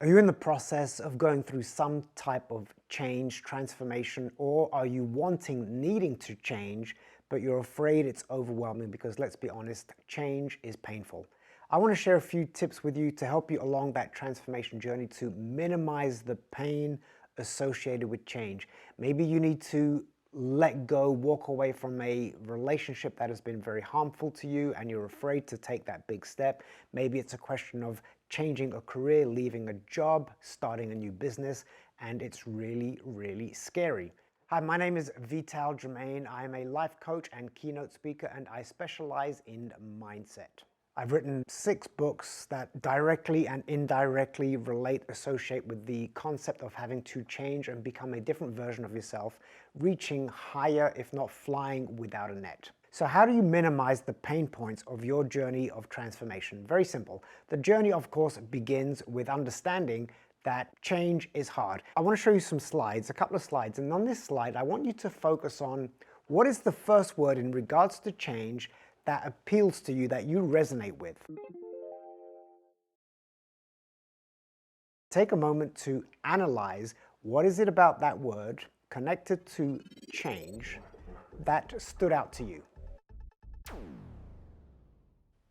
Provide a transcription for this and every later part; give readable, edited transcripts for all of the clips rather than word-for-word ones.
Are you in the process of going through some type of change, transformation, or are you needing to change, but you're afraid it's overwhelming? Because let's be honest, change is painful. I want to share a few tips with you to help you along that transformation journey to minimize the pain associated with change. Maybe you need to let go, walk away from a relationship that has been very harmful to you and you're afraid to take that big step. Maybe it's a question of changing a career, leaving a job, starting a new business, and it's really, really scary. Hi, my name is Vital Germaine. I am a life coach and keynote speaker, and I specialize in mindset. I've written 6 books that directly and indirectly associate with the concept of having to change and become a different version of yourself, reaching higher, if not flying without a net. So how do you minimize the pain points of your journey of transformation? Very simple. The journey, of course, begins with understanding that change is hard. I want to show you some slides, a couple of slides, and on this slide, I want you to focus on what is the first word in regards to change that appeals to you, that you resonate with. Take a moment to analyze what is it about that word connected to change that stood out to you.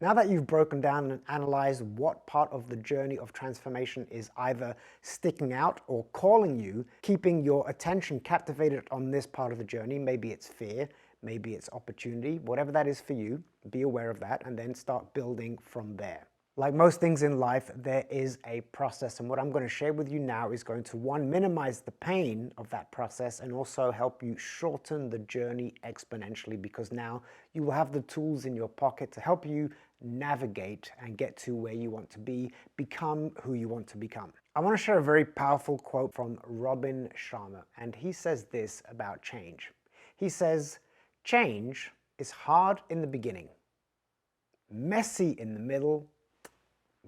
Now that you've broken down and analyzed what part of the journey of transformation is either sticking out or calling you, keeping your attention captivated on this part of the journey, maybe it's fear, maybe it's opportunity, whatever that is for you, be aware of that and then start building from there. Like most things in life, there is a process, and what I'm going to share with you now is going to, one, minimize the pain of that process and also help you shorten the journey exponentially, because now you will have the tools in your pocket to help you navigate and get to where you want to be, become who you want to become. I want to share a very powerful quote from Robin Sharma, and he says this about change. He says, "Change is hard in the beginning, messy in the middle,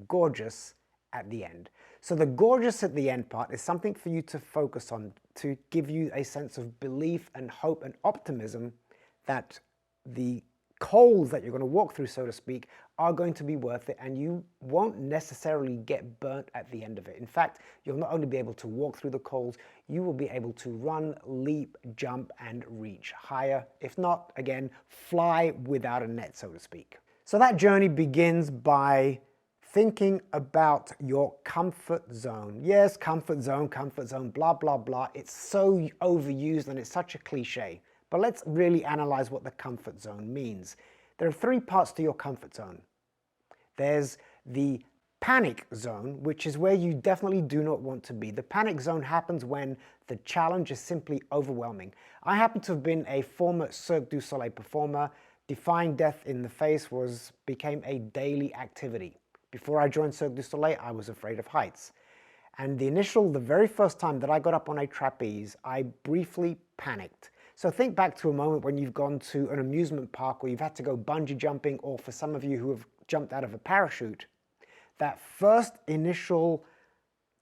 gorgeous at the end." So the gorgeous at the end part is something for you to focus on, to give you a sense of belief and hope and optimism that the coals that you're going to walk through, so to speak, are going to be worth it, and you won't necessarily get burnt at the end of it. In fact, you'll not only be able to walk through the coals, you will be able to run, leap, jump, and reach higher, if not, again, fly without a net, so to speak. So that journey begins by thinking about your comfort zone. Yes, comfort zone, blah, blah, blah. It's so overused and it's such a cliche. But let's really analyze what the comfort zone means. There are 3 parts to your comfort zone. There's the panic zone, which is where you definitely do not want to be. The panic zone happens when the challenge is simply overwhelming. I happen to have been a former Cirque du Soleil performer. Defying death in the face became a daily activity. Before I joined Cirque du Soleil, I was afraid of heights. And the very first time that I got up on a trapeze, I briefly panicked. So think back to a moment when you've gone to an amusement park where you've had to go bungee jumping, or for some of you who have jumped out of a parachute. That first initial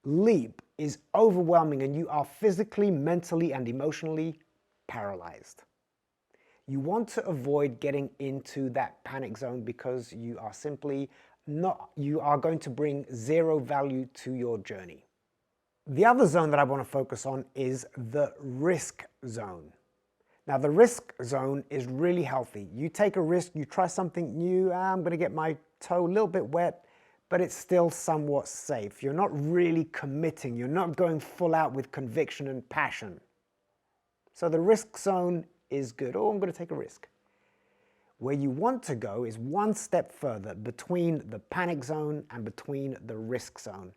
leap is overwhelming and you are physically, mentally, and emotionally paralyzed. You want to avoid getting into that panic zone because you are going to bring 0 value to your journey. The other zone that I want to focus on is the risk zone. Now, the risk zone is really healthy. You take a risk, you try something new, I'm going to get my toe a little bit wet, but it's still somewhat safe. You're not really committing. You're not going full out with conviction and passion. So the risk zone is good. Oh, I'm going to take a risk. Where you want to go is one step further between the panic zone and between the risk zone.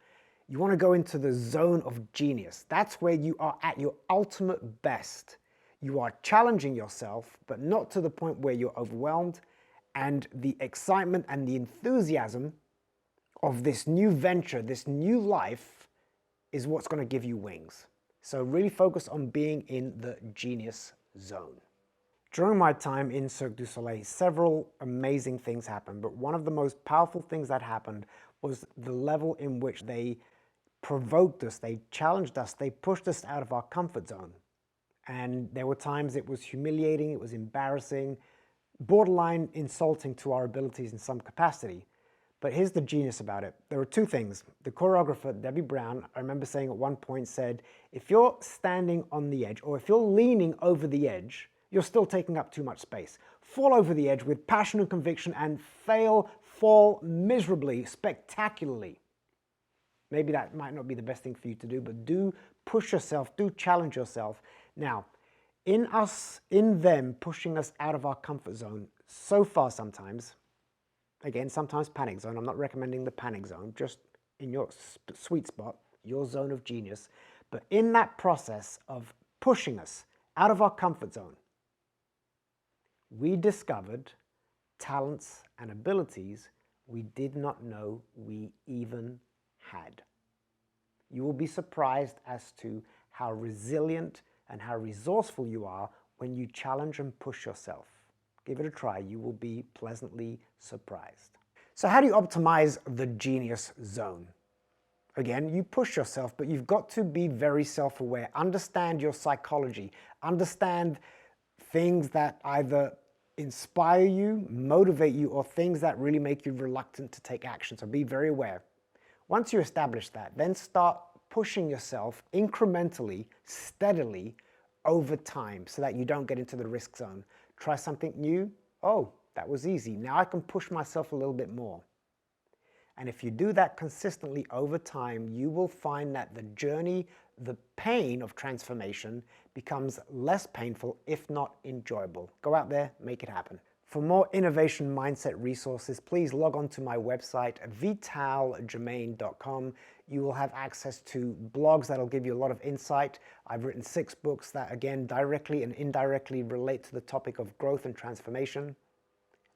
You want to go into the zone of genius. That's where you are at your ultimate best. You are challenging yourself, but not to the point where you're overwhelmed, and the excitement and the enthusiasm of this new venture, this new life, is what's going to give you wings. So really focus on being in the genius zone. During my time in Cirque du Soleil, several amazing things happened, but one of the most powerful things that happened was the level in which they provoked us, they challenged us, they pushed us out of our comfort zone. And there were times it was humiliating, it was embarrassing, borderline insulting to our abilities in some capacity. But here's the genius about it. There are two things. The choreographer, Debbie Brown, I remember saying at one point, said, if you're standing on the edge or if you're leaning over the edge, you're still taking up too much space. Fall over the edge with passion and conviction and fall miserably, spectacularly. Maybe that might not be the best thing for you to do, but do push yourself, do challenge yourself. Now, in them pushing us out of our comfort zone so far sometimes, again, sometimes panic zone. I'm not recommending the panic zone, just in your sweet spot, your zone of genius. But in that process of pushing us out of our comfort zone, we discovered talents and abilities we did not know we even had. You will be surprised as to how resilient and how resourceful you are when you challenge and push yourself. Give it a try. You will be pleasantly surprised. So how do you optimize the genius zone? Again, you push yourself, but you've got to be very self-aware. Understand your psychology. Understand things that either inspire you, motivate you, or things that really make you reluctant to take action. So be very aware. Once you establish that, then start pushing yourself incrementally, steadily, over time so that you don't get into the risk zone. Try something new. Oh, that was easy. Now I can push myself a little bit more. And if you do that consistently over time, you will find that the journey, the pain of transformation becomes less painful, if not enjoyable. Go out there, make it happen. For more innovation mindset resources, please log on to my website, vitalgermaine.com. You will have access to blogs that'll give you a lot of insight. I've written 6 books that, again, directly and indirectly relate to the topic of growth and transformation.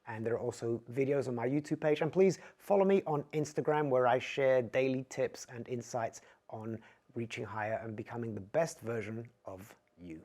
And there are also videos on my YouTube page. And please follow me on Instagram, where I share daily tips and insights on reaching higher and becoming the best version of you.